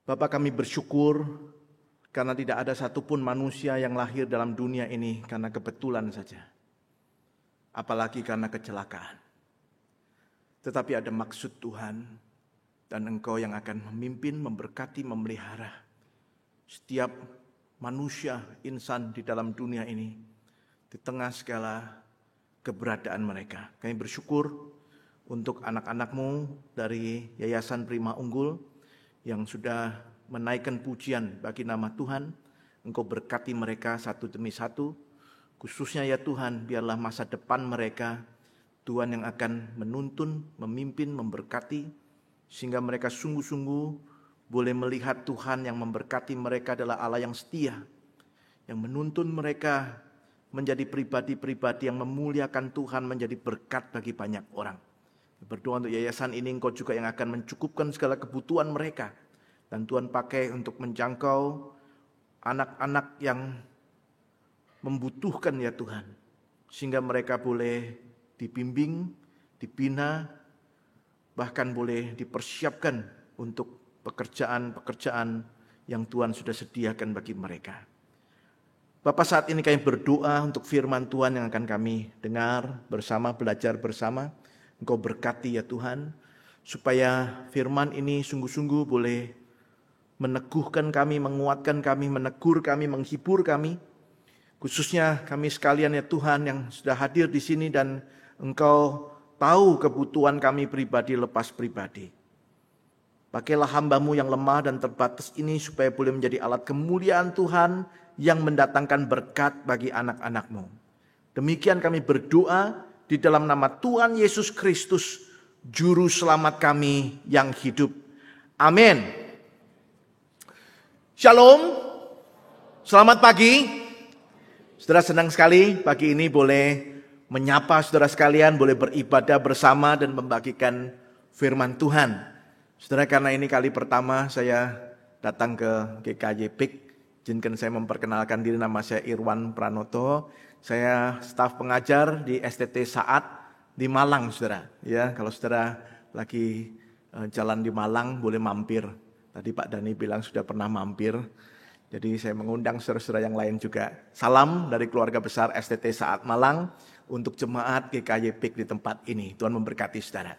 Bapa, kami bersyukur karena tidak ada satupun manusia yang lahir dalam dunia ini karena kebetulan saja. Apalagi karena kecelakaan. Tetapi ada maksud Tuhan dan Engkau yang akan memimpin, memberkati, memelihara setiap manusia, insan di dalam dunia ini di tengah segala keberadaan mereka. Kami bersyukur untuk anak-anak-Mu dari Yayasan Prima Unggul yang sudah menaikkan pujian bagi nama Tuhan. Engkau berkati mereka satu demi satu. Khususnya ya Tuhan, biarlah masa depan mereka Tuhan yang akan menuntun, memimpin, memberkati. Sehingga mereka sungguh-sungguh boleh melihat Tuhan yang memberkati mereka adalah Allah yang setia. Yang menuntun mereka menjadi pribadi-pribadi yang memuliakan Tuhan, menjadi berkat bagi banyak orang. Berdoa untuk yayasan ini Engkau juga yang akan mencukupkan segala kebutuhan mereka. Dan Tuhan pakai untuk menjangkau anak-anak yang membutuhkan ya Tuhan. Sehingga mereka boleh dibimbing, dibina, bahkan boleh dipersiapkan untuk pekerjaan-pekerjaan yang Tuhan sudah sediakan bagi mereka. Bapak, saat ini kami berdoa untuk firman Tuhan yang akan kami dengar bersama, belajar bersama. Engkau berkati ya Tuhan, supaya firman ini sungguh-sungguh boleh meneguhkan kami, menguatkan kami, menegur kami, menghibur kami. Khususnya kami sekalian ya Tuhan yang sudah hadir di sini dan Engkau tahu kebutuhan kami pribadi lepas pribadi. Pakailah hamba-Mu yang lemah dan terbatas ini supaya boleh menjadi alat kemuliaan Tuhan yang mendatangkan berkat bagi anak-anak-Mu. Demikian kami berdoa di dalam nama Tuhan Yesus Kristus, Juru Selamat kami yang hidup. Amin. Shalom. Selamat pagi. Saudara, senang sekali pagi ini boleh menyapa saudara sekalian, boleh beribadah bersama dan membagikan firman Tuhan. Saudara, karena ini kali pertama saya datang ke GKY PIK, izinkan saya memperkenalkan diri, nama saya Irwan Pranoto. Saya staf pengajar di STT Saat di Malang, saudara. Ya, kalau saudara lagi jalan di Malang boleh mampir. Tadi Pak Dani bilang sudah pernah mampir. Jadi saya mengundang saudara-saudara yang lain juga. Salam dari keluarga besar STT Saat Malang untuk jemaat GKY PIK di tempat ini. Tuhan memberkati saudara.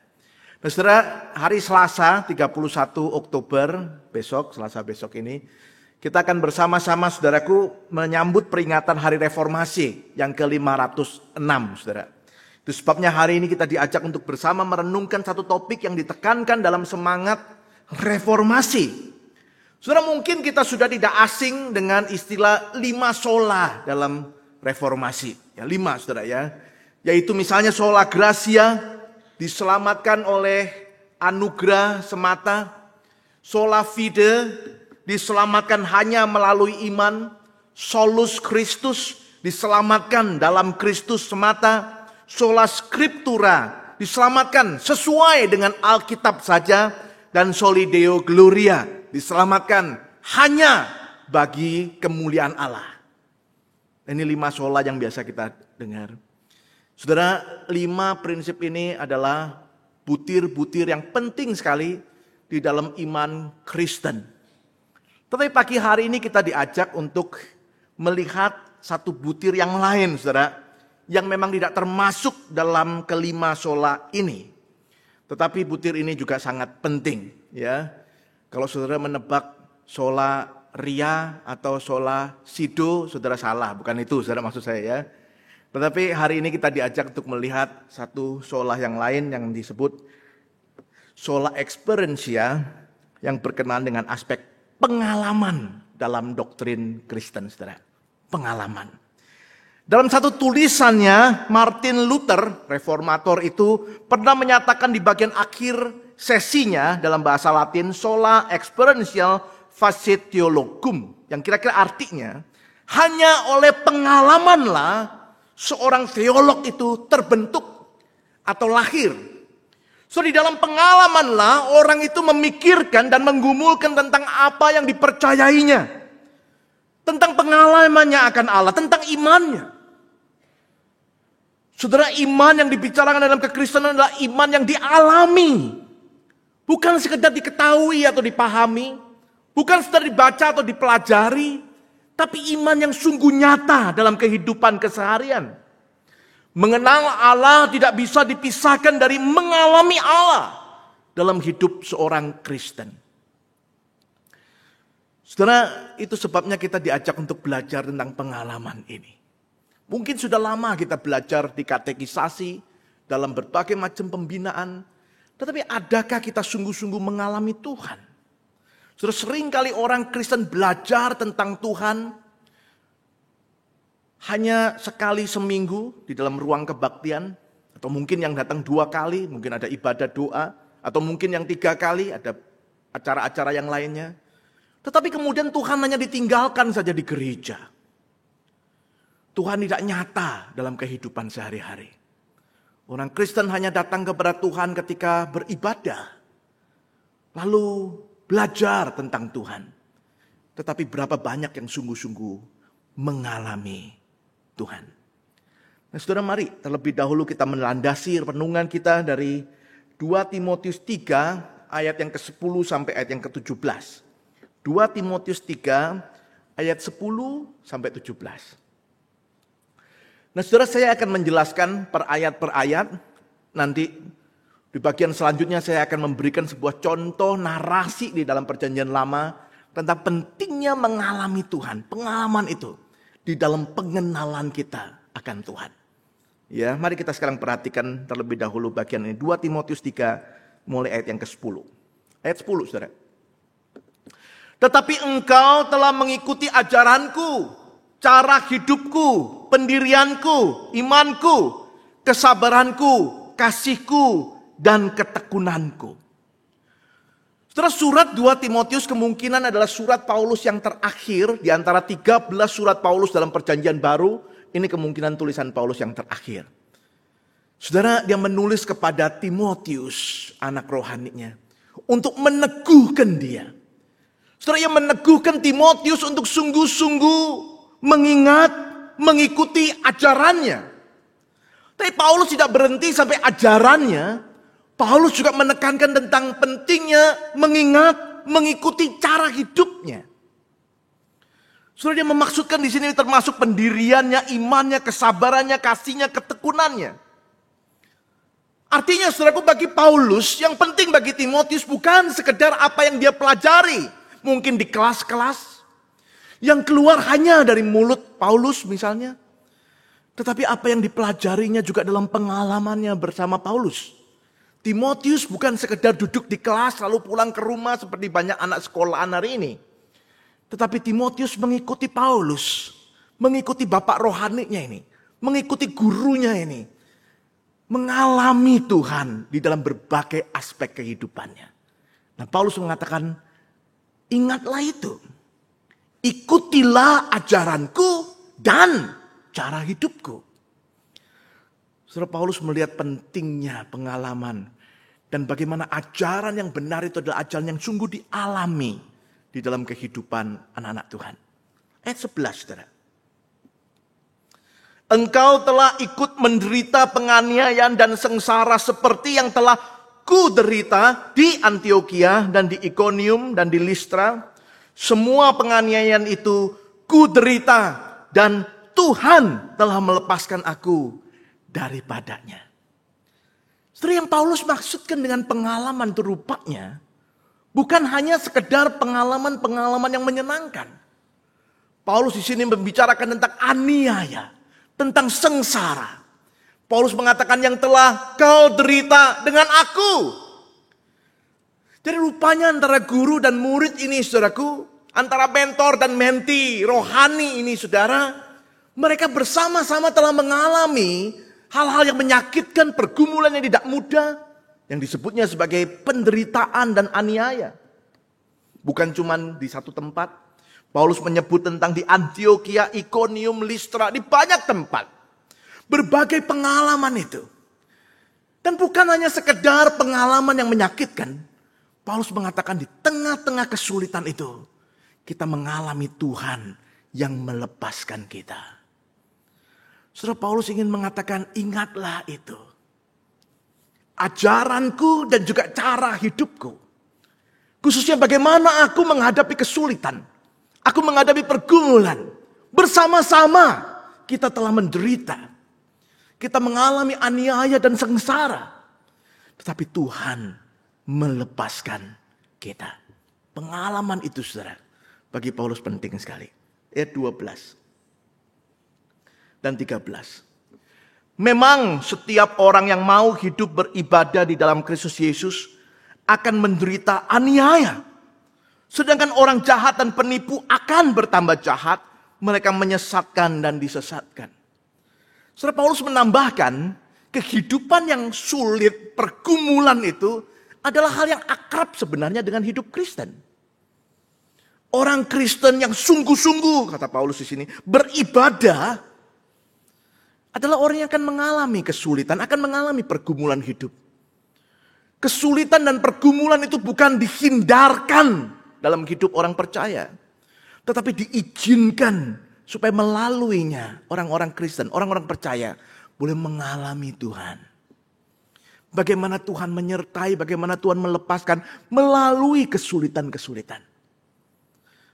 Nah, saudara, hari Selasa 31 Oktober besok, Selasa besok ini, kita akan bersama-sama saudaraku menyambut peringatan Hari Reformasi yang ke-506, saudara. Itu sebabnya hari ini kita diajak untuk bersama merenungkan satu topik yang ditekankan dalam semangat reformasi. Saudara, mungkin kita sudah tidak asing dengan istilah 5 sola dalam reformasi. Ya, 5 saudara ya. Yaitu misalnya sola gratia, diselamatkan oleh anugerah semata. Sola fide, diselamatkan hanya melalui iman. Solus Christus, diselamatkan dalam Kristus semata. Sola scriptura, diselamatkan sesuai dengan Alkitab saja. Dan soli Deo gloria, diselamatkan hanya bagi kemuliaan Allah. Ini 5 sola yang biasa kita dengar. Saudara, 5 prinsip ini adalah butir-butir yang penting sekali di dalam iman Kristen. Tetapi pagi hari ini kita diajak untuk melihat satu butir yang lain, saudara, yang memang tidak termasuk dalam ke-5 sola ini. Tetapi butir ini juga sangat penting, ya. Kalau saudara menebak sola ria atau sola sido, saudara salah, bukan itu saudara maksud saya ya. Tetapi hari ini kita diajak untuk melihat satu sola yang lain yang disebut sola experientia, yang berkenaan dengan aspek pengalaman dalam doktrin Kristen, saudara. Pengalaman. Dalam satu tulisannya, Martin Luther, reformator itu, pernah menyatakan di bagian akhir sesinya dalam bahasa Latin, sola experiential facit theologum. Yang kira-kira artinya, hanya oleh pengalamanlah seorang teolog itu terbentuk atau lahir. So di dalam pengalamanlah orang itu memikirkan dan menggumulkan tentang apa yang dipercayainya. Tentang pengalamannya akan Allah, tentang imannya. Saudara, iman yang dibicarakan dalam kekristenan adalah iman yang dialami. Bukan sekedar diketahui atau dipahami. Bukan sekedar dibaca atau dipelajari, tapi iman yang sungguh nyata dalam kehidupan keseharian. Mengenal Allah tidak bisa dipisahkan dari mengalami Allah dalam hidup seorang Kristen. Saudara, itu sebabnya kita diajak untuk belajar tentang pengalaman ini. Mungkin sudah lama kita belajar di katekisasi, dalam berbagai macam pembinaan. Tetapi adakah kita sungguh-sungguh mengalami Tuhan? Sudah sering kali orang Kristen belajar tentang Tuhan hanya sekali seminggu di dalam ruang kebaktian. Atau mungkin yang datang 2 kali, mungkin ada ibadah doa. Atau mungkin yang 3 kali, ada acara-acara yang lainnya. Tetapi kemudian Tuhan hanya ditinggalkan saja di gereja. Tuhan tidak nyata dalam kehidupan sehari-hari. Orang Kristen hanya datang kepada Tuhan ketika beribadah. Lalu belajar tentang Tuhan. Tetapi berapa banyak yang sungguh-sungguh mengalami Tuhan. Nah, saudara, mari terlebih dahulu kita melandasi renungan kita dari 2 Timotius 3 ayat yang ke-10 sampai ayat yang ke-17. 2 Timotius 3 ayat 10 sampai 17. Nah, saudara, saya akan menjelaskan per ayat. Nanti di bagian selanjutnya saya akan memberikan sebuah contoh narasi di dalam Perjanjian Lama tentang pentingnya mengalami Tuhan. Pengalaman itu di dalam pengenalan kita akan Tuhan. Ya, mari kita sekarang perhatikan terlebih dahulu bagian ini. 2 Timotius 3 mulai ayat yang ke-10. Ayat 10, saudara. Tetapi engkau telah mengikuti ajaranku, cara hidupku, pendirianku, imanku, kesabaranku, kasihku, dan ketekunanku. Setelah surat 2 Timotius kemungkinan adalah surat Paulus yang terakhir di antara 13 surat Paulus dalam Perjanjian Baru. Ini kemungkinan tulisan Paulus yang terakhir. Saudara, dia menulis kepada Timotius, anak rohaninya, untuk meneguhkan dia. Saudara, ia meneguhkan Timotius untuk sungguh-sungguh mengingat, mengikuti ajarannya. Tapi Paulus tidak berhenti sampai ajarannya. Paulus juga menekankan tentang pentingnya mengingat, mengikuti cara hidupnya. Saudara, dia memaksudkan di sini termasuk pendiriannya, imannya, kesabarannya, kasihnya, ketekunannya. Artinya, saudaraku, bagi Paulus yang penting bagi Timotius bukan sekedar apa yang dia pelajari, mungkin di kelas-kelas yang keluar hanya dari mulut Paulus misalnya. Tetapi apa yang dipelajarinya juga dalam pengalamannya bersama Paulus. Timotius bukan sekedar duduk di kelas lalu pulang ke rumah seperti banyak anak sekolahan hari ini. Tetapi Timotius mengikuti Paulus. Mengikuti bapak rohaninya ini. Mengikuti gurunya ini. Mengalami Tuhan di dalam berbagai aspek kehidupannya. Nah, Paulus mengatakan, ingatlah itu. Ikutilah ajaranku dan cara hidupku. Saudara, Paulus melihat pentingnya pengalaman. Dan bagaimana ajaran yang benar itu adalah ajaran yang sungguh dialami di dalam kehidupan anak-anak Tuhan. Ayat 11, saudara. Engkau telah ikut menderita penganiayaan dan sengsara seperti yang telah kuderita di Antiokhia dan di Ikonium dan di Listra. Semua penganiayaan itu kuderita dan Tuhan telah melepaskan aku daripadanya. Seperti yang Paulus maksudkan dengan pengalaman itu rupanya bukan hanya sekedar pengalaman-pengalaman yang menyenangkan. Paulus di sini membicarakan tentang aniaya, tentang sengsara. Paulus mengatakan yang telah kau derita dengan aku. Jadi rupanya antara guru dan murid ini, saudaraku, antara mentor dan menti rohani ini, saudara, mereka bersama-sama telah mengalami hal-hal yang menyakitkan, pergumulan yang tidak mudah, yang disebutnya sebagai penderitaan dan aniaya. Bukan cuma di satu tempat. Paulus menyebut tentang di Antiokhia, Ikonium, Listra, di banyak tempat. Berbagai pengalaman itu. Dan bukan hanya sekedar pengalaman yang menyakitkan. Paulus mengatakan di tengah-tengah kesulitan itu, kita mengalami Tuhan yang melepaskan kita. Saudara, Paulus ingin mengatakan, ingatlah itu. Ajaranku dan juga cara hidupku. Khususnya bagaimana aku menghadapi kesulitan. Aku menghadapi pergumulan. Bersama-sama kita telah menderita. Kita mengalami aniaya dan sengsara. Tetapi Tuhan melepaskan kita. Pengalaman itu saudara, bagi Paulus penting sekali. Ayat 12 dan 13. Memang setiap orang yang mau hidup beribadah di dalam Kristus Yesus akan menderita aniaya. Sedangkan orang jahat dan penipu akan bertambah jahat. Mereka menyesatkan dan disesatkan. Saudara, Paulus menambahkan kehidupan yang sulit, pergumulan itu adalah hal yang akrab sebenarnya dengan hidup Kristen. Orang Kristen yang sungguh-sungguh, kata Paulus di sini, beribadah adalah orang yang akan mengalami kesulitan, akan mengalami pergumulan hidup. Kesulitan dan pergumulan itu bukan dihindarkan dalam hidup orang percaya, tetapi diizinkan supaya melaluinya orang-orang Kristen, orang-orang percaya boleh mengalami Tuhan. Bagaimana Tuhan menyertai, bagaimana Tuhan melepaskan melalui kesulitan-kesulitan.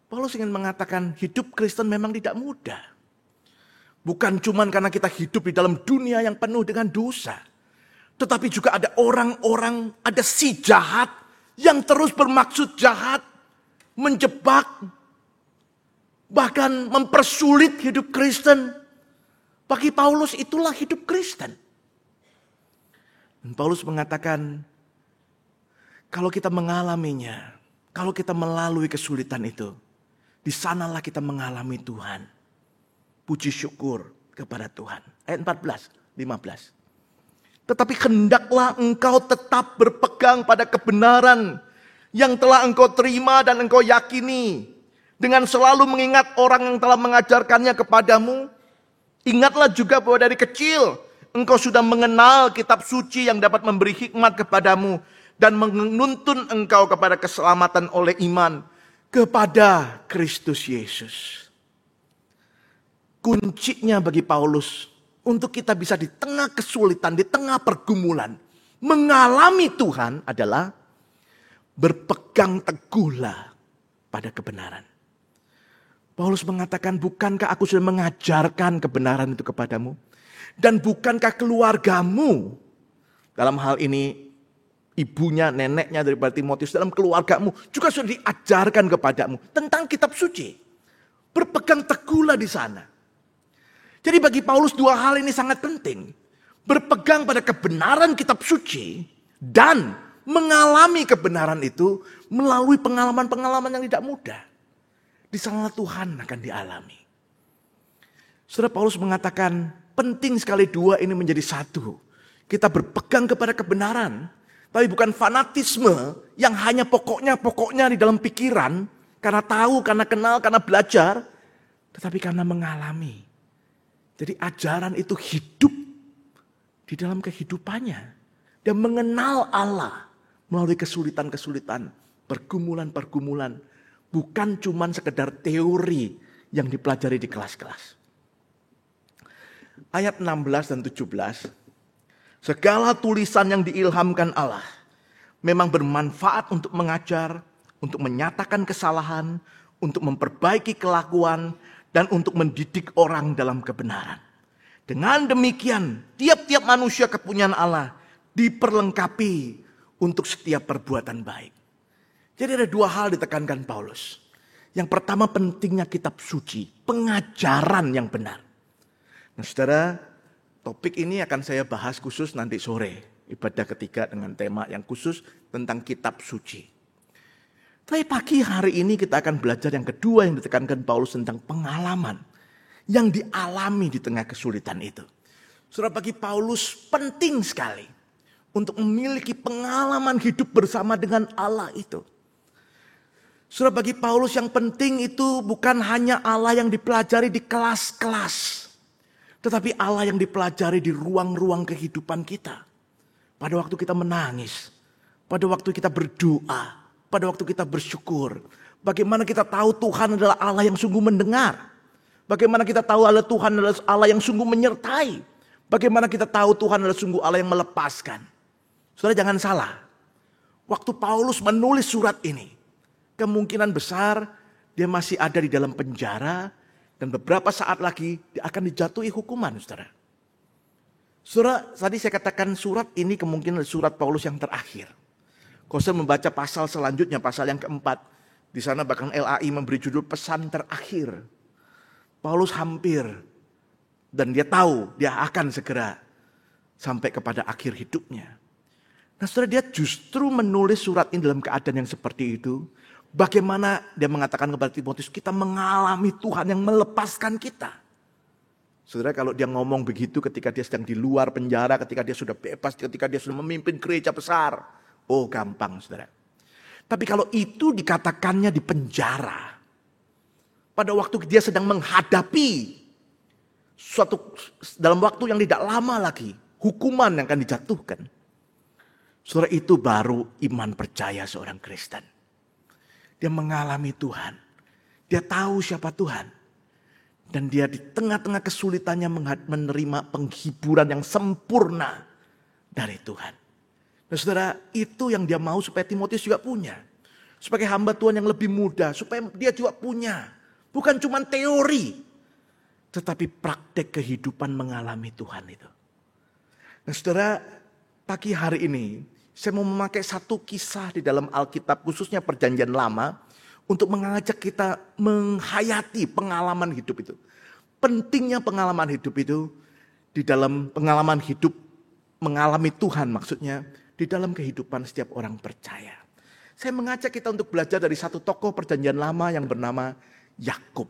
Paulus ingin mengatakan hidup Kristen memang tidak mudah. Bukan cuma karena kita hidup di dalam dunia yang penuh dengan dosa. Tetapi juga ada orang-orang, ada si jahat yang terus bermaksud jahat, menjebak, bahkan mempersulit hidup Kristen. Bagi Paulus itulah hidup Kristen. Dan Paulus mengatakan, kalau kita mengalaminya, kalau kita melalui kesulitan itu, di sanalah kita mengalami Tuhan. Puji syukur kepada Tuhan. Ayat 14, 15. Tetapi hendaklah engkau tetap berpegang pada kebenaran yang telah engkau terima dan engkau yakini. Dengan selalu mengingat orang yang telah mengajarkannya kepadamu. Ingatlah juga bahwa dari kecil engkau sudah mengenal kitab suci yang dapat memberi hikmat kepadamu. Dan menuntun engkau kepada keselamatan oleh iman kepada Kristus Yesus. Kuncinya bagi Paulus untuk kita bisa di tengah kesulitan, di tengah pergumulan, mengalami Tuhan adalah berpegang teguhlah pada kebenaran. Paulus mengatakan, bukankah aku sudah mengajarkan kebenaran itu kepadamu? Dan bukankah keluargamu, dalam hal ini ibunya, neneknya daripada Timotius, dalam keluargamu juga sudah diajarkan kepadamu tentang kitab suci. Berpegang teguhlah di sana. Jadi bagi Paulus dua hal ini sangat penting. Berpegang pada kebenaran kitab suci dan mengalami kebenaran itu melalui pengalaman-pengalaman yang tidak mudah. Di sana Tuhan akan dialami. Saudara, Paulus mengatakan penting sekali dua ini menjadi satu. Kita berpegang kepada kebenaran, tapi bukan fanatisme yang hanya pokoknya di dalam pikiran, karena tahu, karena kenal, karena belajar, tetapi karena mengalami. Jadi ajaran itu hidup di dalam kehidupannya. Dia mengenal Allah melalui kesulitan-kesulitan, pergumulan-pergumulan. Bukan cuma sekedar teori yang dipelajari di kelas-kelas. Ayat 16 dan 17. Segala tulisan yang diilhamkan Allah memang bermanfaat untuk mengajar, untuk menyatakan kesalahan, untuk memperbaiki kelakuan, dan untuk mendidik orang dalam kebenaran. Dengan demikian, tiap-tiap manusia kepunyaan Allah diperlengkapi untuk setiap perbuatan baik. Jadi ada dua hal ditekankan Paulus. Yang pertama pentingnya kitab suci, pengajaran yang benar. Nah saudara, topik ini akan saya bahas khusus nanti sore. Ibadah ketiga dengan tema yang khusus tentang kitab suci. Tapi pagi hari ini kita akan belajar yang kedua yang ditekankan Paulus tentang pengalaman yang dialami di tengah kesulitan itu. Saudara, bagi Paulus penting sekali untuk memiliki pengalaman hidup bersama dengan Allah itu. Saudara, bagi Paulus yang penting itu bukan hanya Allah yang dipelajari di kelas-kelas, tetapi Allah yang dipelajari di ruang-ruang kehidupan kita. Pada waktu kita menangis, pada waktu kita berdoa, pada waktu kita bersyukur. Bagaimana kita tahu Tuhan adalah Allah yang sungguh mendengar. Bagaimana kita tahu Allah Tuhan adalah Allah yang sungguh menyertai. Bagaimana kita tahu Tuhan adalah sungguh Allah yang melepaskan. Saudara, jangan salah. waktu Paulus menulis surat ini, kemungkinan besar dia masih ada di dalam penjara dan beberapa saat lagi dia akan dijatuhi hukuman, saudara. Saudara, tadi saya katakan surat ini kemungkinan surat Paulus yang terakhir. Kalau saya membaca pasal selanjutnya, pasal yang keempat, di sana bahkan LAI memberi judul pesan terakhir. Paulus hampir dan dia tahu dia akan segera sampai kepada akhir hidupnya. Nah, saudara, dia justru menulis surat ini dalam keadaan yang seperti itu. Bagaimana dia mengatakan kepada Timotius, kita mengalami Tuhan yang melepaskan kita. Saudara, kalau dia ngomong begitu ketika dia sedang di luar penjara, ketika dia sudah bebas, ketika dia sudah memimpin gereja besar, oh gampang, saudara. Tapi kalau itu dikatakannya di penjara, pada waktu dia sedang menghadapi suatu dalam waktu yang tidak lama lagi, hukuman yang akan dijatuhkan. Saudara, itu baru iman percaya seorang Kristen. Dia mengalami Tuhan. Dia tahu siapa Tuhan. Dan dia di tengah-tengah kesulitannya menerima penghiburan yang sempurna dari Tuhan. Nah, saudara, itu yang dia mau supaya Timotius juga punya. Sebagai hamba Tuhan yang lebih muda, supaya dia juga punya. Bukan cuma teori, tetapi praktek kehidupan mengalami Tuhan itu. Nah, saudara, pagi hari ini saya mau memakai satu kisah di dalam Alkitab, khususnya Perjanjian Lama, untuk mengajak kita menghayati pengalaman hidup itu. Pentingnya pengalaman hidup itu di dalam pengalaman hidup mengalami Tuhan, maksudnya di dalam kehidupan setiap orang percaya. Saya mengajak kita untuk belajar dari satu tokoh Perjanjian Lama yang bernama Yakub.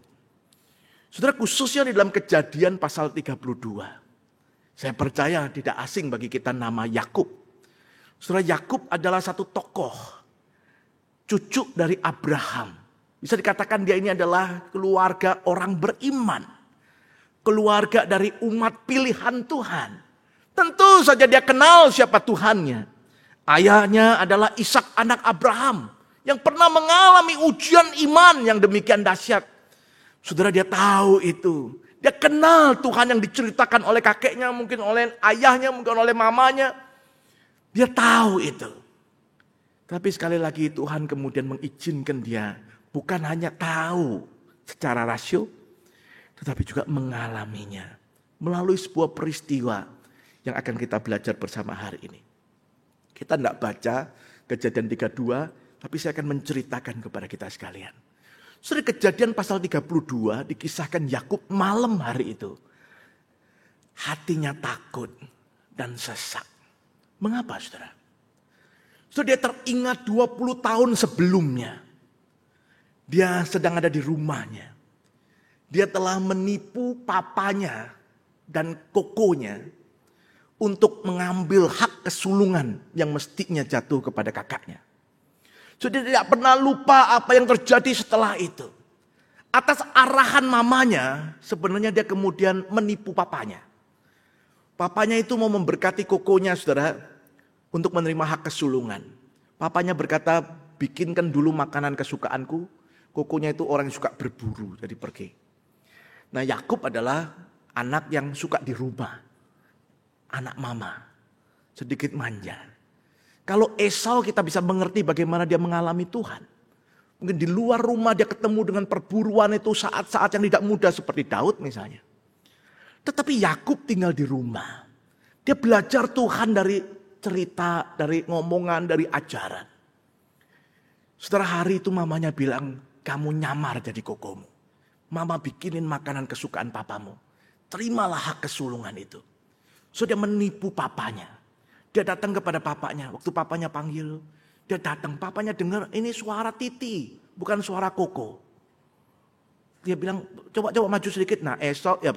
Saudara, khususnya di dalam Kejadian pasal 32. Saya percaya tidak asing bagi kita nama Yakub. Saudara, Yakub adalah satu tokoh cucu dari Abraham. Bisa dikatakan dia ini adalah keluarga orang beriman. Keluarga dari umat pilihan Tuhan. Tentu saja dia kenal siapa Tuhannya. Ayahnya adalah Ishak anak Abraham. Yang pernah mengalami ujian iman yang demikian dahsyat. Saudara, dia tahu itu. Dia kenal Tuhan yang diceritakan oleh kakeknya, mungkin oleh ayahnya, mungkin oleh mamanya. Dia tahu itu. Tapi sekali lagi Tuhan kemudian mengizinkan dia bukan hanya tahu secara rasio, tetapi juga mengalaminya melalui sebuah peristiwa yang akan kita belajar bersama hari ini. Kita tidak baca Kejadian 32, tapi saya akan menceritakan kepada kita sekalian. Saudara, Kejadian pasal 32 dikisahkan Yakub malam hari itu. Hatinya takut dan sesak. Mengapa, saudara? Saudara, dia teringat 20 tahun sebelumnya. Dia sedang ada di rumahnya. Dia telah menipu papanya dan kokonya untuk mengambil hak kesulungan yang mestinya jatuh kepada kakaknya. Saudara, dia tidak pernah lupa apa yang terjadi setelah itu. Atas arahan mamanya, sebenarnya dia kemudian menipu papanya. Papanya itu mau memberkati kokonya, saudara, untuk menerima hak kesulungan. Papanya berkata, bikinkan dulu makanan kesukaanku. Kokonya itu orang yang suka berburu, jadi pergi. Nah, Yakub adalah anak yang suka di rumah. Anak mama. Sedikit manja. Kalau Esau kita bisa mengerti bagaimana dia mengalami Tuhan. Mungkin di luar rumah dia ketemu dengan perburuan itu saat-saat yang tidak mudah seperti Daud misalnya. Tetapi Yakub tinggal di rumah. Dia belajar Tuhan dari cerita, dari ngomongan, dari ajaran. Setelah hari itu mamanya bilang, kamu nyamar jadi kokomu. Mama bikinin makanan kesukaan papamu. Terimalah hak kesulungan itu. So dia menipu papanya. Dia datang kepada papanya. Waktu papanya panggil, dia datang. Papanya dengar ini suara Titi, bukan suara Koko. Dia bilang, coba maju sedikit. Nah,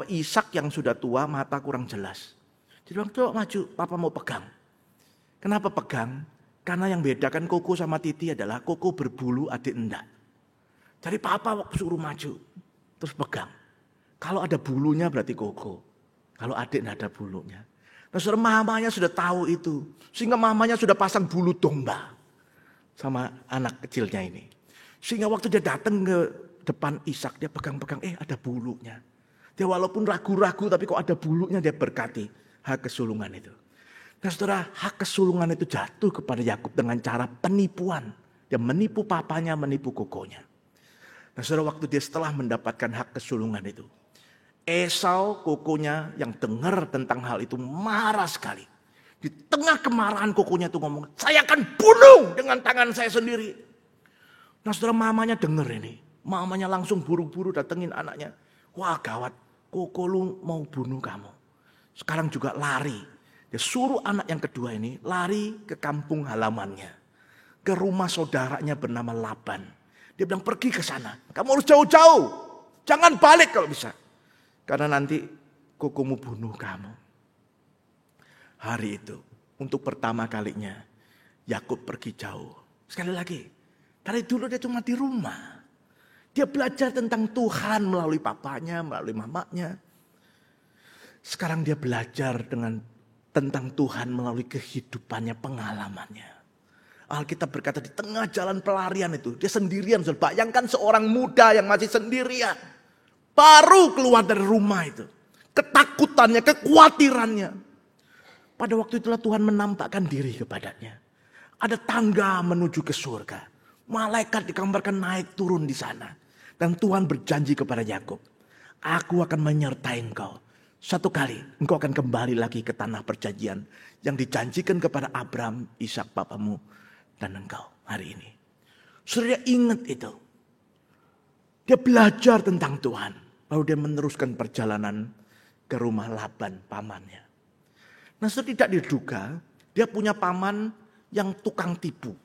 Ishak yang sudah tua, mata kurang jelas. Dia bilang, coba maju, papa mau pegang. Kenapa pegang? Karena yang bedakan Koko sama Titi adalah Koko berbulu, adik enggak. Jadi papa suruh maju, terus pegang. Kalau ada bulunya berarti Koko. Kalau adik enggak ada bulunya. Nah, saudara, mamanya sudah tahu itu. Sehingga mamanya sudah pasang bulu domba sama anak kecilnya ini. Sehingga waktu dia datang ke depan Ishak, dia pegang-pegang, ada bulunya. Dia walaupun ragu-ragu tapi kok ada bulunya, dia berkati hak kesulungan itu. Nah saudara, hak kesulungan itu jatuh kepada Yakub dengan cara penipuan. Dia menipu papanya, menipu kokonya. Nah saudara, waktu dia setelah mendapatkan hak kesulungan itu, Esau kokonya yang dengar tentang hal itu marah sekali. Di tengah kemarahan kokonya itu ngomong, saya akan bunuh dengan tangan saya sendiri. Nah saudara, mamanya dengar ini. Mamanya langsung buru-buru datengin anaknya. Wah gawat, koko lu mau bunuh kamu. Sekarang juga lari. Dia suruh anak yang kedua ini lari ke kampung halamannya. Ke rumah saudaranya bernama Laban. Dia bilang pergi ke sana. Kamu harus jauh-jauh. Jangan balik kalau bisa. Karena nanti kokomu bunuh kamu. Hari itu untuk pertama kalinya Yakub pergi jauh. Sekali lagi. Dari dulu dia cuma di rumah. Dia belajar tentang Tuhan melalui papanya, melalui mamanya. Sekarang dia belajar tentang Tuhan melalui kehidupannya, pengalamannya. Alkitab berkata di tengah jalan pelarian itu, dia sendirian. Bayangkan seorang muda yang masih sendirian. Baru keluar dari rumah itu. Ketakutannya, kekhawatirannya. Pada waktu itulah Tuhan menampakkan diri kepadanya. Ada tangga menuju ke surga. Malaikat digambarkan naik turun di sana. Dan Tuhan berjanji kepada Yakub, aku akan menyertai engkau. Satu kali engkau akan kembali lagi ke tanah perjanjian yang dijanjikan kepada Abraham, Ishak bapamu dan engkau hari ini. Saudara ingat itu. Dia belajar tentang Tuhan. Lalu dia meneruskan perjalanan ke rumah Laban pamannya. Nah saudara tidak diduga dia punya paman yang tukang tipu.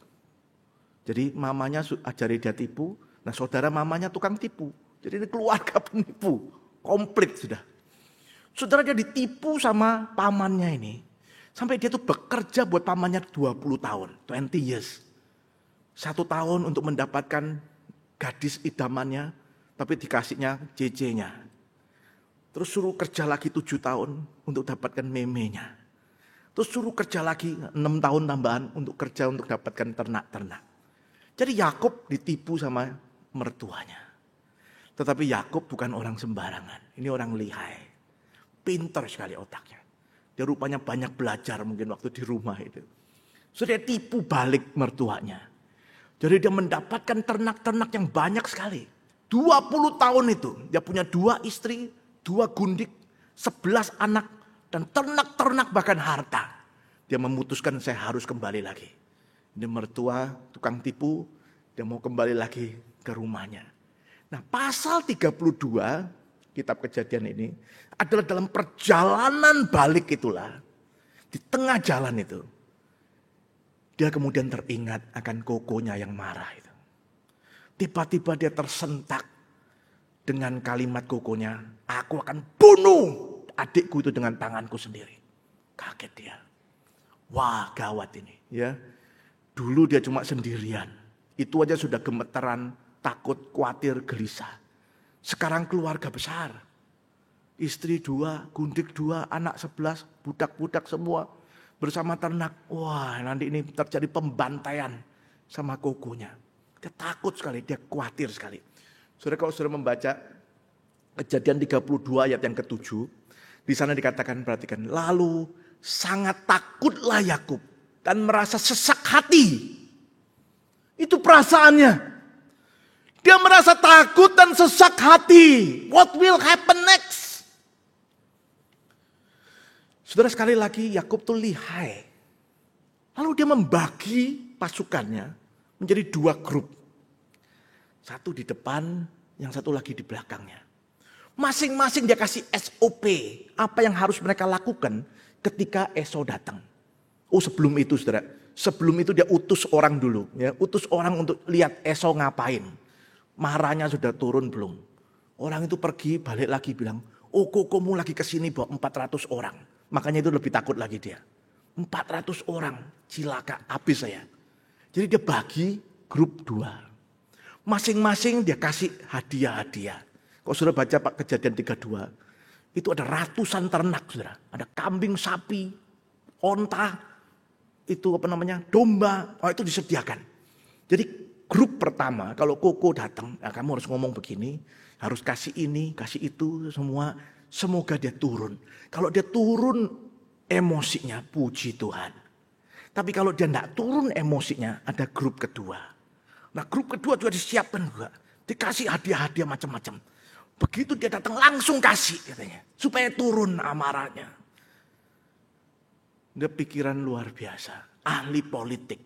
Jadi mamanya ajari dia tipu. Nah saudara mamanya tukang tipu. Jadi ini keluarga penipu. Komplit sudah. Saudara dia ditipu sama pamannya ini. Sampai dia tuh bekerja buat pamannya 20 tahun. 20 years. 1 tahun untuk mendapatkan gadis idamannya. Tapi dikasihnya JJ-nya. Terus suruh kerja lagi 7 tahun untuk dapatkan memenya. Terus suruh kerja lagi 6 tahun tambahan untuk kerja untuk dapatkan ternak-ternak. Jadi Yakub ditipu sama mertuanya. Tetapi Yakub bukan orang sembarangan. Ini orang lihai. Pintar sekali otaknya. Dia rupanya banyak belajar mungkin waktu di rumah itu. So dia tipu balik mertuanya. Jadi dia mendapatkan ternak-ternak yang banyak sekali. 20 tahun itu. Dia punya 2 istri, 2 gundik, 11 anak. Dan ternak-ternak bahkan harta. Dia memutuskan saya harus kembali lagi. Ini mertua, tukang tipu. Dia mau kembali lagi ke rumahnya. Nah pasal 32 kitab Kejadian ini adalah dalam perjalanan balik itulah. Di tengah jalan itu. Dia kemudian teringat akan kokonya yang marah itu. Tiba-tiba dia tersentak dengan kalimat kokonya. Aku akan bunuh adikku itu dengan tanganku sendiri. Kaget dia. Wah gawat ini. Ya. Dulu dia cuma sendirian. Itu aja sudah gemeteran, takut, khawatir, gelisah. Sekarang keluarga besar. Istri 2, gundik 2, anak 11, budak-budak semua. Bersama ternak. Wah nanti ini terjadi pembantaian sama kokonya. Dia takut sekali, dia khawatir sekali. Saudara kalau saudara membaca Kejadian 32 ayat yang ke-7. Di sana dikatakan, perhatikan. Lalu sangat takutlah Yakub dan merasa sesak hati. Itu perasaannya. Dia merasa takut dan sesak hati. What will happen next? Saudara sekali lagi Yakub tuh lihai. Lalu dia membagi pasukannya menjadi 2 grup. Satu di depan, yang satu lagi di belakangnya. Masing-masing dia kasih SOP. Apa yang harus mereka lakukan ketika Esau datang. Oh sebelum itu saudara. Sebelum itu dia utus orang dulu. Ya, utus orang untuk lihat Esau ngapain. Marahnya sudah turun belum. Orang itu pergi balik lagi bilang. Oh kokomu lagi kesini bawa 400 orang. Makanya itu lebih takut lagi dia. 400 orang cilaka habis saya. Jadi dia bagi grup 2. Masing-masing dia kasih hadiah-hadiah. Kalau sudah baca Pak Kejadian 32. Itu ada ratusan ternak saudara. Ada kambing, sapi, onta. Itu domba, itu disediakan. Jadi grup pertama kalau koko datang, nah kamu harus ngomong begini, harus kasih ini, kasih itu semua, semoga dia turun. Kalau dia turun emosinya, puji Tuhan. Tapi kalau dia tidak turun emosinya, ada grup kedua. Nah grup kedua juga disiapkan juga. Dikasih hadiah-hadiah macam-macam. Begitu dia datang langsung kasih katanya. Supaya turun amarahnya. Dia pikiran luar biasa. Ahli politik.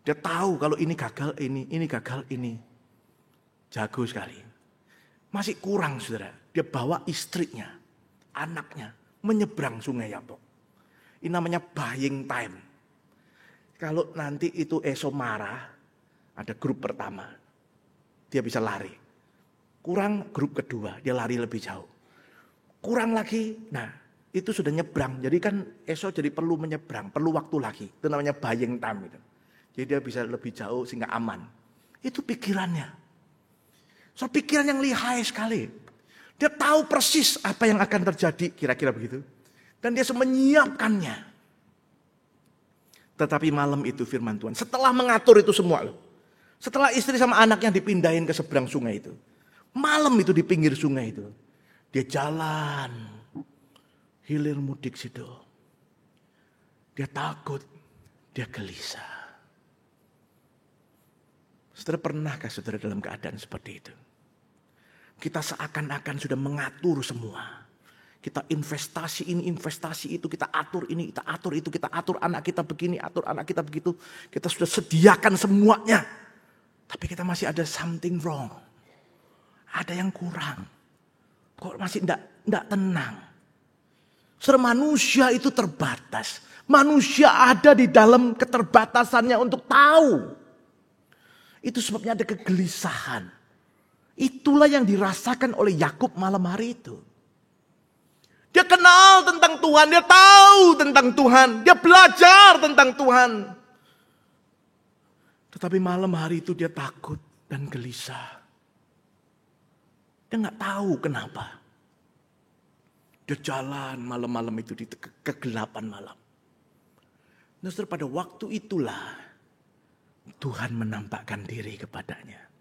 Dia tahu kalau ini gagal ini gagal ini. Jago sekali. Masih kurang saudara. Dia bawa istrinya, anaknya menyeberang sungai Yabok. Ini namanya buying time. Kalau nanti itu Esau marah, ada grup pertama. Dia bisa lari. Kurang grup kedua, dia lari lebih jauh. Kurang lagi, nah itu sudah nyebrang. Jadi kan Esau jadi perlu menyeberang, perlu waktu lagi. Itu namanya buying time. Gitu. Jadi dia bisa lebih jauh sehingga aman. Itu pikirannya. So pikiran yang lihai sekali. Dia tahu persis apa yang akan terjadi, kira-kira begitu. Dan dia menyiapkannya. Tetapi malam itu firman Tuhan. Setelah mengatur itu semua. Setelah istri sama anaknya dipindahin ke seberang sungai itu. Malam itu di pinggir sungai itu. Dia jalan. Hilir mudik situ. Dia takut. Dia gelisah. Saudara pernahkah saudara dalam keadaan seperti itu? Kita seakan-akan sudah mengatur semua. Kita investasi ini, investasi itu, kita atur ini, kita atur itu, kita atur anak kita begini, atur anak kita begitu. Kita sudah sediakan semuanya. Tapi kita masih ada something wrong. Ada yang kurang. Kok masih tidak tenang. Saudara manusia itu terbatas. Manusia ada di dalam keterbatasannya untuk tahu. Itu sebabnya ada kegelisahan. Itulah yang dirasakan oleh Yakub malam hari itu. Dia kenal tentang Tuhan, dia tahu tentang Tuhan, dia belajar tentang Tuhan. Tetapi malam hari itu dia takut dan gelisah. Dia nggak tahu kenapa. Dia jalan malam-malam itu di kegelapan malam. Nah, pada waktu itulah Tuhan menampakkan diri kepadanya.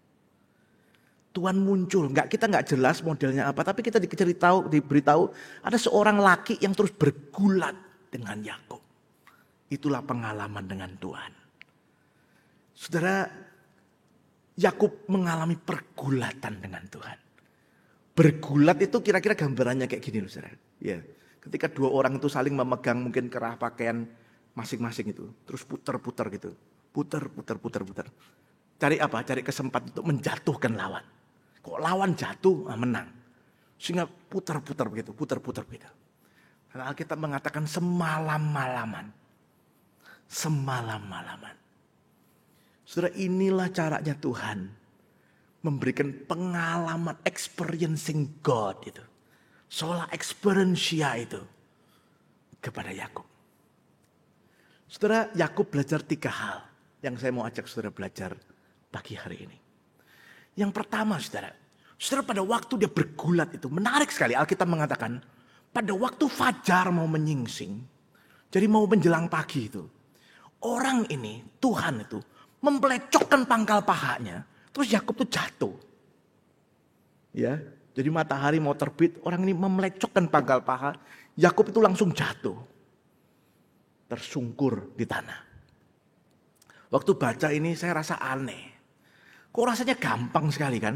Tuhan muncul, kita nggak jelas modelnya apa, tapi kita diberitahu ada seorang laki yang terus bergulat dengan Yakub. Itulah pengalaman dengan Tuhan. Saudara, Yakub mengalami pergulatan dengan Tuhan. Bergulat itu kira-kira gambarannya kayak gini, saudara. Ya, ketika dua orang itu saling memegang mungkin kerah pakaian masing-masing itu, terus putar-putar gitu, putar. Cari apa? Cari kesempatan untuk menjatuhkan lawan. Kok lawan jatuh, menang. Sehingga putar-putar begitu. Karena Alkitab mengatakan semalam-malaman. Saudara, inilah caranya Tuhan memberikan pengalaman experiencing God itu. Sola experientia itu kepada Yakub. Saudara, Yakub belajar 3 hal yang saya mau ajak saudara belajar pagi hari ini. Yang pertama saudara pada waktu dia bergulat itu menarik sekali. Alkitab mengatakan pada waktu fajar mau menyingsing, jadi mau menjelang pagi itu, orang ini, Tuhan itu mempelecokkan pangkal pahanya, terus Yakub itu jatuh. Ya, jadi matahari mau terbit, orang ini memelecokkan pangkal paha, Yakub itu langsung jatuh, tersungkur di tanah. Waktu baca ini saya rasa aneh. Kok rasanya gampang sekali kan?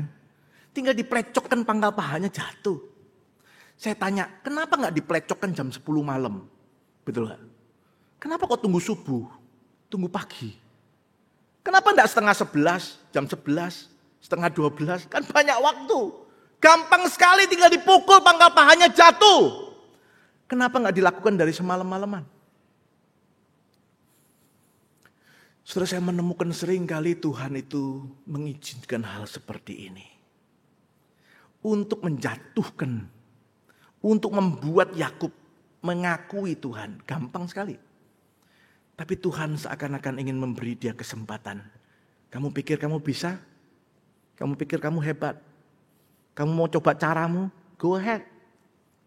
Tinggal diplecokkan pangkal pahanya jatuh. Saya tanya, kenapa gak diplecokkan jam 10 malam? Betul gak? Kenapa kok tunggu subuh? Tunggu pagi? Kenapa gak setengah 11, jam 11, setengah 12? Kan banyak waktu. Gampang sekali tinggal dipukul pangkal pahanya jatuh. Kenapa gak dilakukan dari semalam-malaman? Saudara, saya menemukan sering kali Tuhan itu mengizinkan hal seperti ini. Untuk menjatuhkan, untuk membuat Yakub mengakui Tuhan. Gampang sekali. Tapi Tuhan seakan-akan ingin memberi dia kesempatan. Kamu pikir kamu bisa? Kamu pikir kamu hebat? Kamu mau coba caramu? Go ahead.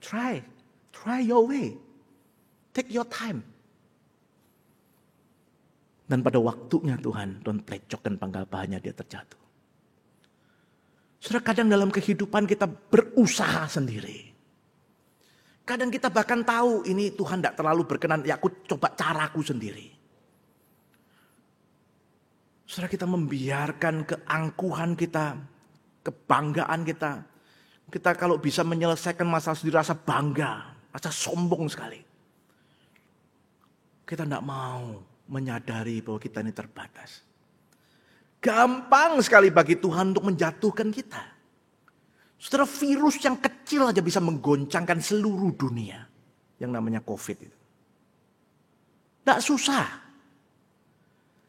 Try your way. Take your time. Dan pada waktunya Tuhan plecokkan pangkal pahanya, dia terjatuh. Saudara, kadang dalam kehidupan kita berusaha sendiri. Kadang kita bahkan tahu ini Tuhan tidak terlalu berkenan, ya aku coba caraku sendiri. Saudara, kita membiarkan keangkuhan kita, kebanggaan kita. Kita kalau bisa menyelesaikan masalah sendiri rasa bangga, rasa sombong sekali. Kita tidak mau menyadari bahwa kita ini terbatas. Gampang sekali bagi Tuhan untuk menjatuhkan kita. Saudara, virus yang kecil aja bisa menggoncangkan seluruh dunia. Yang namanya COVID itu. Tidak susah.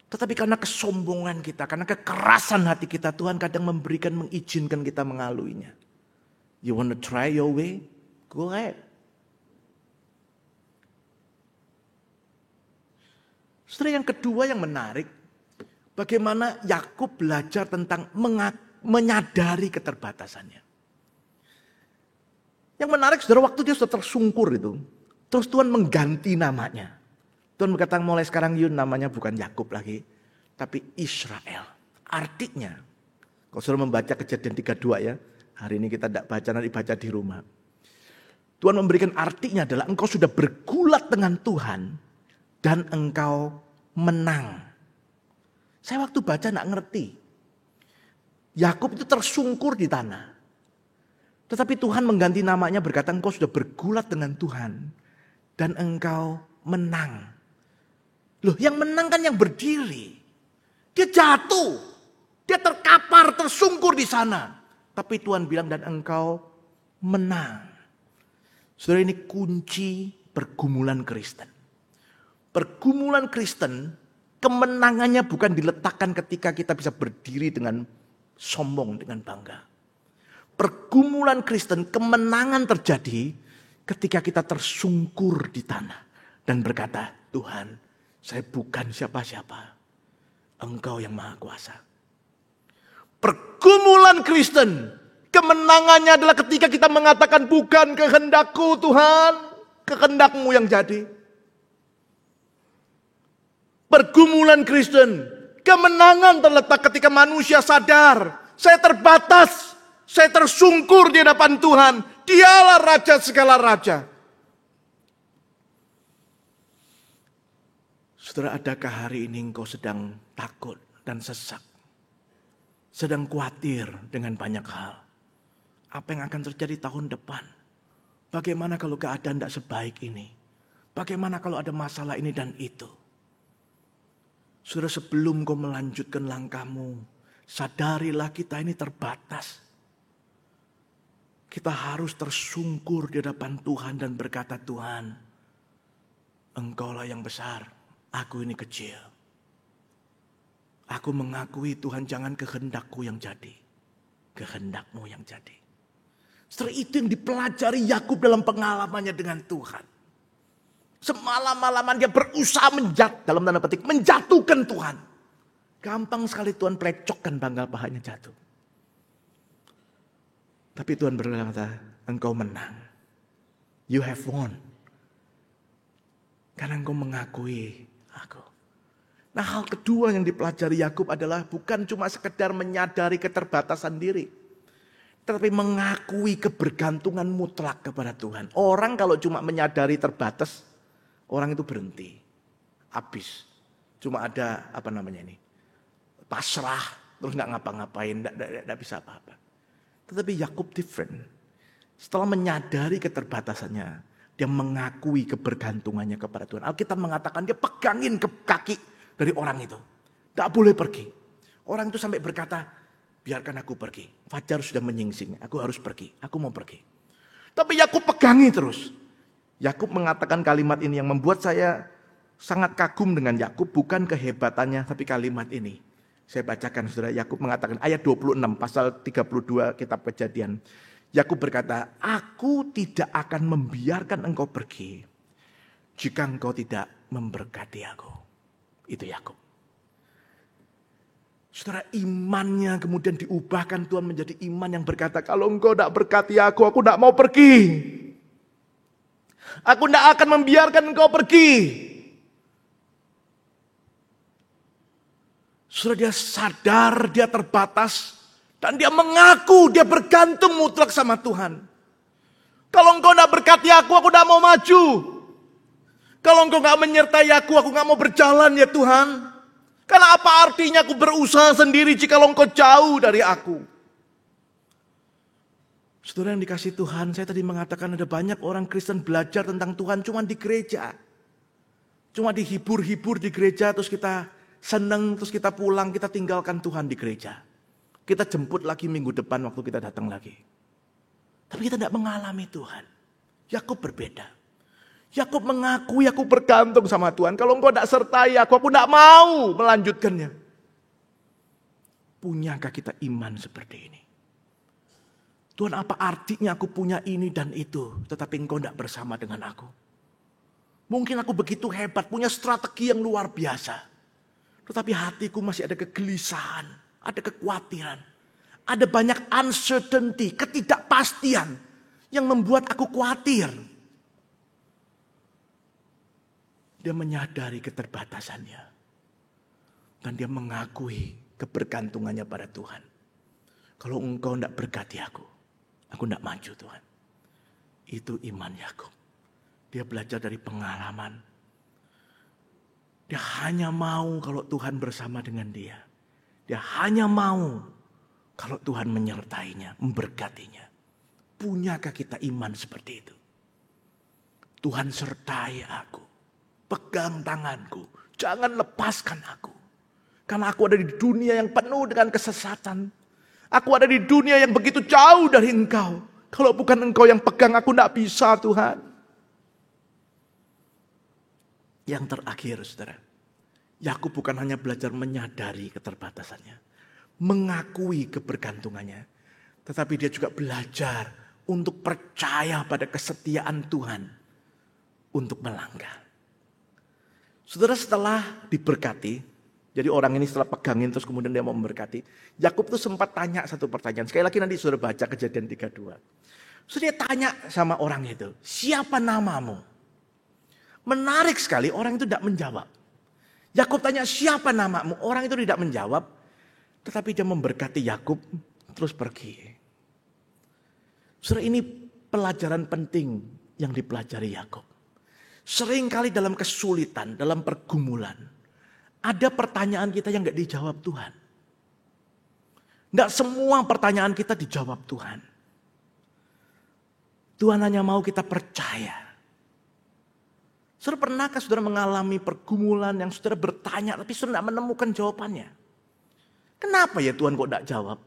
Tetapi karena kesombongan kita, karena kekerasan hati kita, Tuhan kadang mengizinkan kita mengaluinya. You want to try your way? Go ahead. Saudara, yang kedua yang menarik, bagaimana Yakub belajar tentang menyadari keterbatasannya. Yang menarik, saudara, waktu dia sudah tersungkur itu, terus Tuhan mengganti namanya. Tuhan berkata, mulai sekarang Yun namanya bukan Yakub lagi, tapi Israel. Artinya, kalau saudara membaca Kejadian 32 ya, hari ini kita tidak baca, nanti baca di rumah. Tuhan memberikan artinya adalah engkau sudah bergulat dengan Tuhan dan engkau menang. Saya waktu baca tidak ngerti. Yakub itu tersungkur di tanah. Tetapi Tuhan mengganti namanya berkata engkau sudah bergulat dengan Tuhan dan engkau menang. Loh, yang menang kan yang berdiri. Dia jatuh. Dia terkapar, tersungkur di sana. Tapi Tuhan bilang dan engkau menang. Saudara, ini kunci pergumulan Kristen. Pergumulan Kristen, kemenangannya bukan diletakkan ketika kita bisa berdiri dengan sombong, dengan bangga. Pergumulan Kristen, kemenangan terjadi ketika kita tersungkur di tanah. Dan berkata, Tuhan, saya bukan siapa-siapa. Engkau yang Maha Kuasa. Pergumulan Kristen, kemenangannya adalah ketika kita mengatakan bukan kehendakku Tuhan, kehendakmu yang jadi. Pergumulan Kristen, kemenangan terletak ketika manusia sadar, saya terbatas, saya tersungkur di hadapan Tuhan, dialah Raja segala raja. Saudara, adakah hari ini engkau sedang takut dan sesak? Sedang khawatir dengan banyak hal. Apa yang akan terjadi tahun depan? Bagaimana kalau keadaan tidak sebaik ini? Bagaimana kalau ada masalah ini dan itu? Saudara, sebelum kau melanjutkan langkahmu, sadarilah kita ini terbatas. Kita harus tersungkur di hadapan Tuhan dan berkata, Tuhan, Engkaulah yang besar, aku ini kecil. Aku mengakui Tuhan, jangan kehendakku yang jadi, kehendakmu yang jadi. Setelah itu yang dipelajari Yakub dalam pengalamannya dengan Tuhan. Semalam-malaman dia berusaha dalam tanda petik, menjatuhkan Tuhan. Gampang sekali Tuhan pelecokkan banggal pahanya jatuh. Tapi Tuhan berkata, engkau menang. You have won. Karena engkau mengakui aku. Nah, hal kedua yang dipelajari Yakub adalah bukan cuma sekedar menyadari keterbatasan diri. Tetapi mengakui kebergantungan mutlak kepada Tuhan. Orang kalau cuma menyadari terbatas, orang itu berhenti. Habis. Cuma ada pasrah, terus gak ngapa-ngapain, gak bisa apa-apa. Tetapi Yakub different. Setelah menyadari keterbatasannya, dia mengakui kebergantungannya kepada Tuhan. Alkitab mengatakan dia pegangin ke kaki dari orang itu. Gak boleh pergi. Orang itu sampai berkata, biarkan aku pergi. Fajar sudah menyingsing, aku harus pergi. Aku mau pergi. Tapi Yakub pegangi terus. Yakub mengatakan kalimat ini yang membuat saya sangat kagum dengan Yakub. Bukan kehebatannya, tapi kalimat ini. Saya bacakan, saudara. Yakub mengatakan ayat 26, pasal 32 kitab Kejadian. Yakub berkata, aku tidak akan membiarkan engkau pergi jika engkau tidak memberkati aku. Itu Yakub. Saudara, imannya kemudian diubahkan Tuhan menjadi iman yang berkata, kalau engkau tidak berkati aku tidak mau pergi. Aku tidak akan membiarkan engkau pergi. Saudara, dia sadar dia terbatas. Dan dia mengaku dia bergantung mutlak sama Tuhan. Kalau engkau tidak berkati aku tidak mau maju. Kalau engkau tidak menyertai aku tidak mau berjalan ya Tuhan. Karena apa artinya aku berusaha sendiri jika engkau jauh dari aku. Saudara yang dikasih Tuhan, saya tadi mengatakan ada banyak orang Kristen belajar tentang Tuhan cuma di gereja. Cuma dihibur-hibur di gereja, terus kita seneng, terus kita pulang, kita tinggalkan Tuhan di gereja. Kita jemput lagi minggu depan waktu kita datang lagi. Tapi kita tidak mengalami Tuhan. Yakub berbeda. Yakub mengakui aku bergantung sama Tuhan. Kalau engkau tidak sertai aku tidak mau melanjutkannya. Punyakah kita iman seperti ini? Tuhan, apa artinya aku punya ini dan itu, tetapi engkau tidak bersama dengan aku? Mungkin aku begitu hebat, punya strategi yang luar biasa. Tetapi hatiku masih ada kegelisahan, ada kekhawatiran. Ada banyak uncertainty, ketidakpastian yang membuat aku khawatir. Dia menyadari keterbatasannya. Dan dia mengakui kebergantungannya pada Tuhan. Kalau engkau tidak berkati aku tidak maju Tuhan. Itu iman Yakub. Dia belajar dari pengalaman. Dia hanya mau kalau Tuhan bersama dengan dia. Dia hanya mau kalau Tuhan menyertainya, memberkatinya. Punyakah kita iman seperti itu? Tuhan sertai aku. Pegang tanganku. Jangan lepaskan aku. Karena aku ada di dunia yang penuh dengan kesesatan. Aku ada di dunia yang begitu jauh dari engkau. Kalau bukan engkau yang pegang aku tidak bisa Tuhan. Yang terakhir saudara. Yakub bukan hanya belajar menyadari keterbatasannya. Mengakui kebergantungannya. Tetapi dia juga belajar untuk percaya pada kesetiaan Tuhan. Untuk melangkah. Saudara setelah diberkati. Jadi orang ini setelah pegangin terus kemudian dia mau memberkati. Yakub tuh sempat tanya satu pertanyaan. Sekali lagi nanti saudara baca Kejadian 32. Terus dia tanya sama orang itu. Siapa namamu? Menarik sekali orang itu tidak menjawab. Yakub tanya siapa namamu? Orang itu tidak menjawab. Tetapi dia memberkati Yakub terus pergi. Saudara ini pelajaran penting yang dipelajari Yakub. Seringkali dalam kesulitan, dalam pergumulan. Ada pertanyaan kita yang gak dijawab Tuhan. Tidak semua pertanyaan kita dijawab Tuhan. Tuhan hanya mau kita percaya. Saudara pernahkah saudara mengalami pergumulan yang saudara bertanya tapi saudara tidak menemukan jawabannya? Kenapa ya Tuhan kok tidak jawab?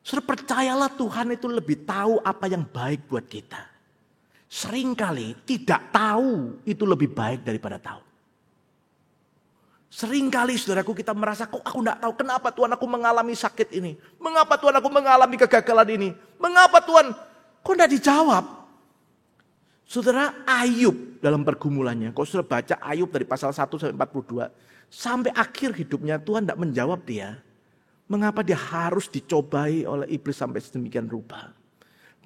Saudara percayalah Tuhan itu lebih tahu apa yang baik buat kita. Seringkali tidak tahu itu lebih baik daripada tahu. Seringkali saudaraku kita merasa kok aku tidak tahu kenapa Tuhan aku mengalami sakit ini. Mengapa Tuhan aku mengalami kegagalan ini. Mengapa Tuhan kok tidak dijawab. Saudara Ayub dalam pergumulannya. Kalau saudara baca Ayub dari pasal 1 sampai 42. Sampai akhir hidupnya Tuhan tidak menjawab dia. Mengapa dia harus dicobai oleh iblis sampai sedemikian rupa.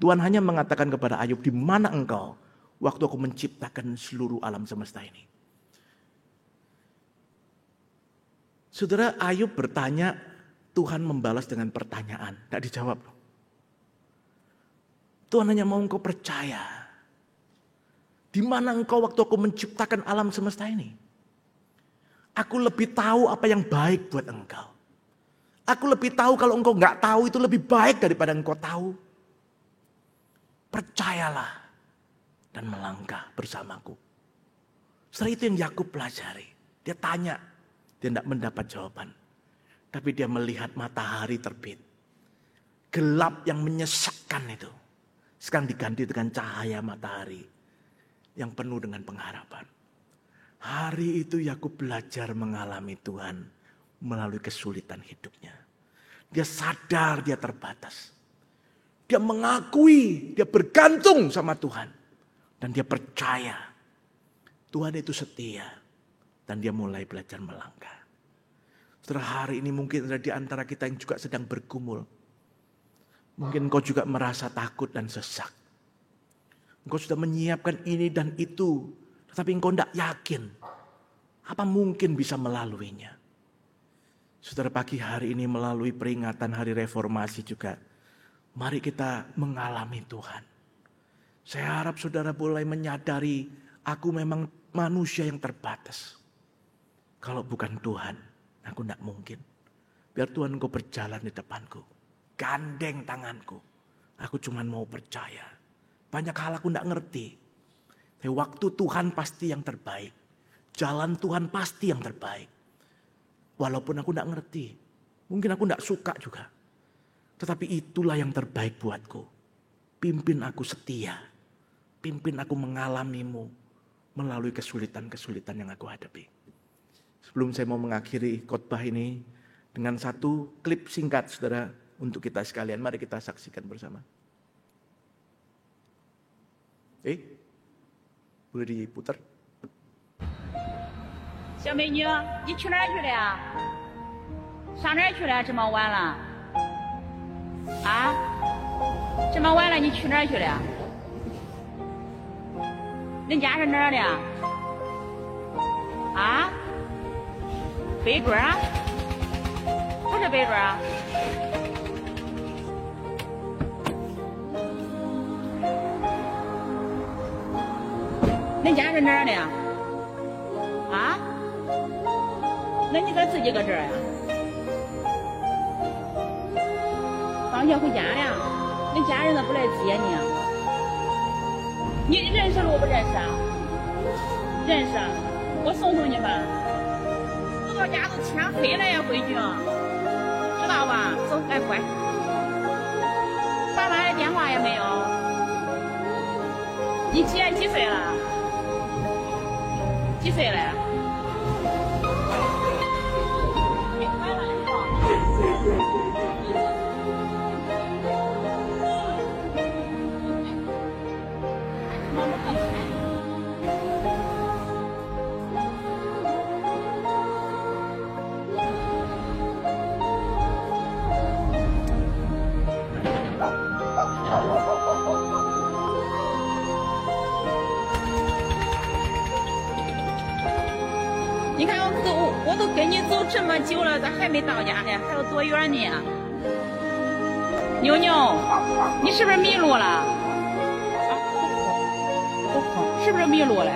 Tuhan hanya mengatakan kepada Ayub, di mana engkau waktu aku menciptakan seluruh alam semesta ini. Saudara Ayub bertanya, Tuhan membalas dengan pertanyaan. Tidak dijawab. Tuhan hanya mau engkau percaya. Di mana engkau waktu aku menciptakan alam semesta ini. Aku lebih tahu apa yang baik buat engkau. Aku lebih tahu kalau engkau nggak tahu itu lebih baik daripada engkau tahu. Percayalah dan melangkah bersamaku. Setelah itu yang Yakub pelajari. Dia tanya. Dia tidak mendapat jawaban. Tapi dia melihat matahari terbit. Gelap yang menyesakkan itu. Sekarang diganti dengan cahaya matahari. Yang penuh dengan pengharapan. Hari itu Yakub belajar mengalami Tuhan. Melalui kesulitan hidupnya. Dia sadar dia terbatas. Dia mengakui. Dia bergantung sama Tuhan. Dan dia percaya. Tuhan itu setia. Dan dia mulai belajar melangkah. Setelah hari ini mungkin ada di antara kita yang juga sedang bergumul. Mungkin engkau juga merasa takut dan sesak. Engkau sudah menyiapkan ini dan itu. Tetapi engkau tidak yakin. Apa mungkin bisa melaluinya. Saudara pagi hari ini melalui peringatan hari reformasi juga. Mari kita mengalami Tuhan. Saya harap saudara mulai menyadari aku memang manusia yang terbatas. Kalau bukan Tuhan, aku tidak mungkin. Biar Tuhan kau berjalan di depanku. Gandeng tanganku. Aku cuma mau percaya. Banyak hal aku tidak ngerti. Tapi waktu Tuhan pasti yang terbaik. Jalan Tuhan pasti yang terbaik. Walaupun aku tidak ngerti. Mungkin aku tidak suka juga. Tetapi itulah yang terbaik buatku. Pimpin aku setia. Pimpin aku mengalamimu melalui kesulitan-kesulitan yang aku hadapi. Sebelum saya mau mengakhiri khotbah ini dengan satu klip singkat, saudara, untuk kita sekalian. Mari kita saksikan bersama. Boleh diputar? 小美女，你去哪儿去了呀？上哪儿去了？这么晚了？啊？这么晚了，你去哪儿去了？恁家是哪儿的？啊？北庄啊？不是北庄啊？恁家是哪儿的呀？啊？那你咋自己搁这儿呀？放学回家了，恁家人咋不来接你啊？你认识路不认识啊？认识啊，我送送你吧。我到家都天黑了呀，闺女，知道吧？走，来乖。爸妈的电话也没有。你几岁了？几岁了？你看我都跟你走这么久了，咋还没到家呢？还有多远呢？妞妞，你是不是迷路了？是不是迷路了？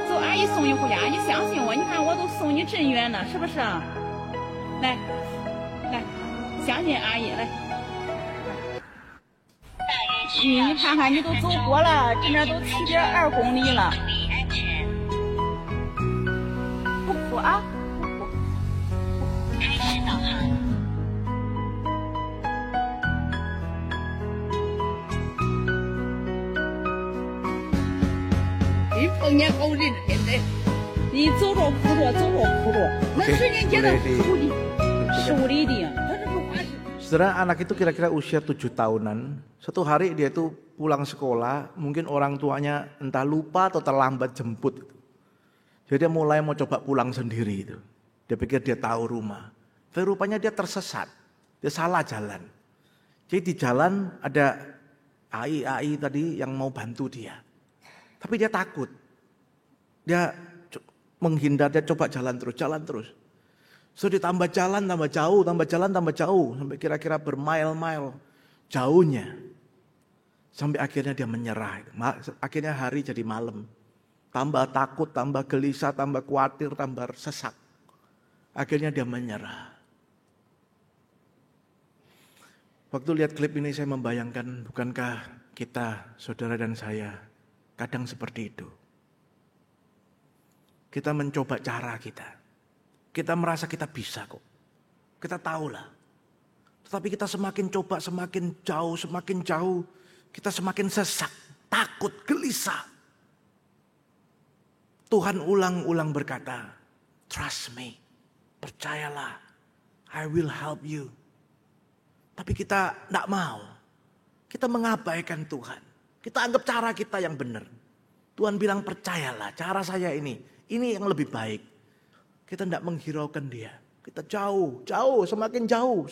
走，阿姨送你回家，你相信我，你看我都送你真远了，是不是？来，相信阿姨来。你看看，你都走过了，这边都7.2公里了。不哭啊！开始导航。你碰见好人真的，你走着哭着，走着哭着，那是人家的树立的，他这不花是。Saudara, anak itu kira-kira usia 7 tahunan. Satu hari dia tuh pulang sekolah, mungkin orang tuanya entah lupa atau terlambat jemput. Jadi dia mulai mau coba pulang sendiri itu. Dia pikir dia tahu rumah. Tapi rupanya dia tersesat. Dia salah jalan. Jadi di jalan ada AI tadi yang mau bantu dia. Tapi dia takut. Dia menghindar, dia coba jalan terus. So ditambah jalan, tambah jauh. Sampai kira-kira bermile-mile jauhnya. Sampai akhirnya dia menyerah. Akhirnya hari jadi malam. Tambah takut, tambah gelisah, tambah khawatir, tambah sesak. Akhirnya dia menyerah. Waktu lihat klip ini saya membayangkan, bukankah kita, saudara dan saya, kadang seperti itu. Kita mencoba cara kita. Kita merasa kita bisa kok. Kita tahulah. Tetapi kita semakin coba, semakin jauh, kita semakin sesak, takut, gelisah. Tuhan ulang-ulang berkata, trust me, percayalah, I will help you. Tapi kita tidak mau. Kita mengabaikan Tuhan. Kita anggap cara kita yang benar. Tuhan bilang percayalah, cara saya ini yang lebih baik. Kita tidak menghiraukan dia. Kita jauh, semakin jauh.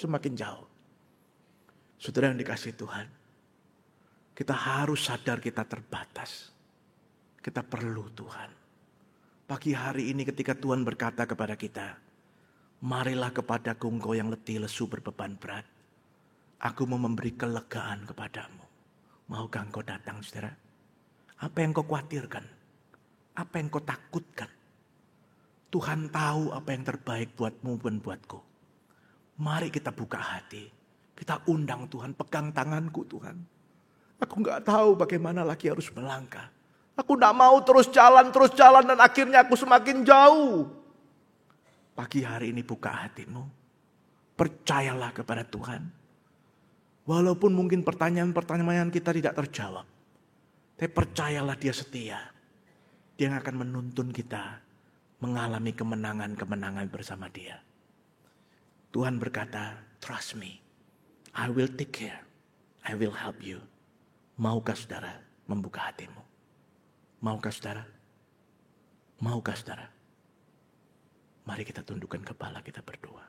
Saudara yang dikasihi Tuhan, kita harus sadar kita terbatas. Kita perlu Tuhan. Pagi hari ini ketika Tuhan berkata kepada kita, marilah kepadaku engkau yang letih lesu berbeban berat. Aku mau memberi kelegaan kepadamu. Maukah engkau datang, saudara? Apa yang kau khawatirkan? Apa yang kau takutkan? Tuhan tahu apa yang terbaik buatmu dan buatku. Mari kita buka hati. Kita undang Tuhan, pegang tanganku Tuhan. Aku gak tahu bagaimana lagi harus melangkah. Aku gak mau terus jalan dan akhirnya aku semakin jauh. Pagi hari ini buka hatimu. Percayalah kepada Tuhan. Walaupun mungkin pertanyaan-pertanyaan kita tidak terjawab. Tapi percayalah Dia setia. Dia yang akan menuntun kita mengalami kemenangan-kemenangan bersama Dia. Tuhan berkata, trust me. I will take care. I will help you. Maukah saudara membuka hatimu? Maukah saudara? Maukah saudara? Mari kita tundukkan kepala, kita berdoa.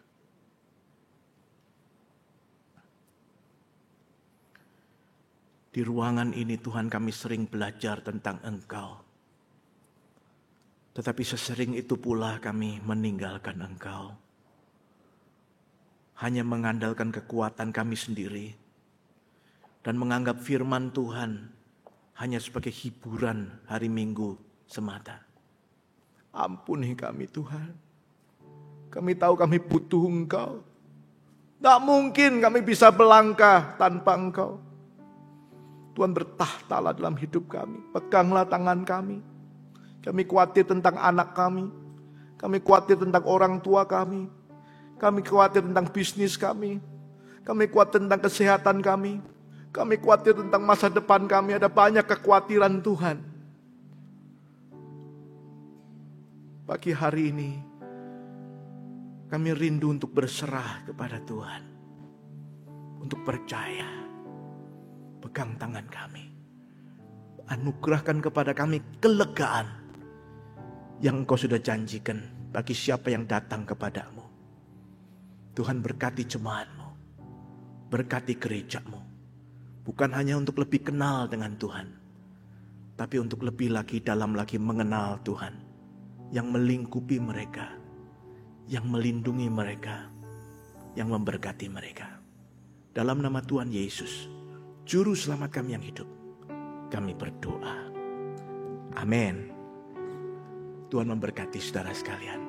Di ruangan ini Tuhan, kami sering belajar tentang Engkau. Tetapi sesering itu pula kami meninggalkan Engkau. Hanya mengandalkan kekuatan kami sendiri. Dan menganggap firman Tuhan hanya sebagai hiburan hari Minggu semata. Ampuni kami Tuhan. Kami tahu kami butuh Engkau. Tak mungkin kami bisa melangkah tanpa Engkau. Tuhan bertahtalah dalam hidup kami. Peganglah tangan kami. Kami khawatir tentang anak kami. Kami khawatir tentang orang tua kami. Kami khawatir tentang bisnis kami. Kami khawatir tentang kesehatan kami. Kami khawatir tentang masa depan kami. Ada banyak kekhawatiran Tuhan. Pagi hari ini kami rindu untuk berserah kepada Tuhan. Untuk percaya. Pegang tangan kami. Anugerahkan kepada kami kelegaan yang Engkau sudah janjikan bagi siapa yang datang kepadamu. Tuhan berkati jemaat-Mu. Berkati gereja-Mu. Bukan hanya untuk lebih kenal dengan Tuhan. Tapi untuk lebih lagi dalam lagi mengenal Tuhan. Yang melingkupi mereka. Yang melindungi mereka. Yang memberkati mereka. Dalam nama Tuhan Yesus. Juru selamat kami yang hidup. Kami berdoa. Amin. Tuhan memberkati saudara sekalian.